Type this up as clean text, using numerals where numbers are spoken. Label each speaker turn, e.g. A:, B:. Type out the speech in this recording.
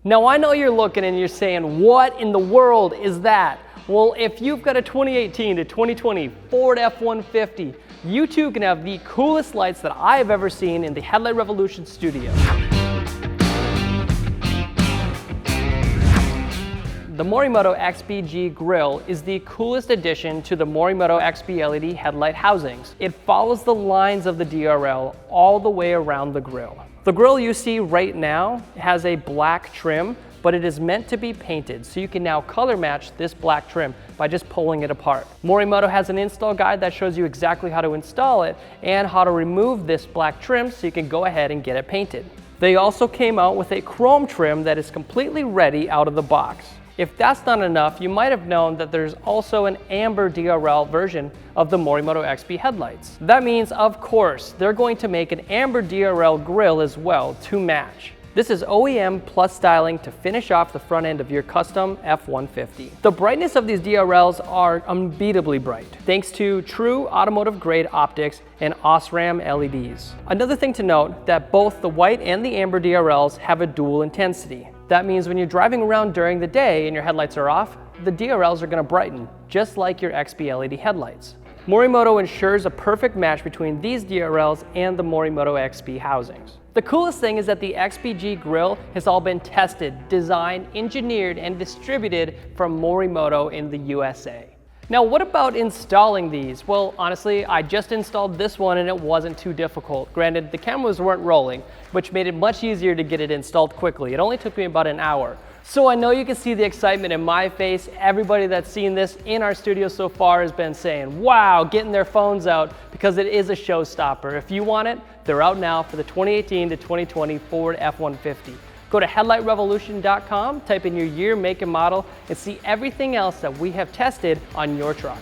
A: Now I know you're looking and you're saying, what in the world is that? Well, if you've got a 2018 to 2020 Ford F150, you too can have the coolest lights that I have ever seen in the Headlight Revolution studio. The Morimoto XBG Grille is the coolest addition to the Morimoto XB LED headlight housings. It follows the lines of the DRL all the way around the grille. The grille you see right now has a black trim, but it is meant to be painted, so you can now color match this black trim by just pulling it apart. Morimoto has an install guide that shows you exactly how to install it and how to remove this black trim so you can go ahead and get it painted. They also came out with a chrome trim that is completely ready out of the box. If that's not enough, you might have known that there's also an amber DRL version of the Morimoto XB headlights. That means, of course, they're going to make an amber DRL grille as well to match. This is OEM plus styling to finish off the front end of your custom F-150. The brightness of these DRLs are unbeatably bright, thanks to true automotive grade optics and OSRAM LEDs. Another thing to note that both the white and the amber DRLs have a dual intensity. That means when you're driving around during the day and your headlights are off, the DRLs are going to brighten, just like your XB LED headlights. Morimoto ensures a perfect match between these DRLs and the Morimoto XB housings. The coolest thing is that the XBG Grille has all been tested, designed, engineered, and distributed from Morimoto in the USA. Now, what about installing these? Well, honestly, I just installed this one and it wasn't too difficult. Granted, the cameras weren't rolling, which made it much easier to get it installed quickly. It only took me about an hour. So I know you can see the excitement in my face. Everybody that's seen this in our studio so far has been saying, wow, getting their phones out, because it is a showstopper. If you want it, they're out now for the 2018 to 2020 Ford F150. Go to headlightrevolution.com, type in your year, make, and model, and see everything else that we have tested on your truck.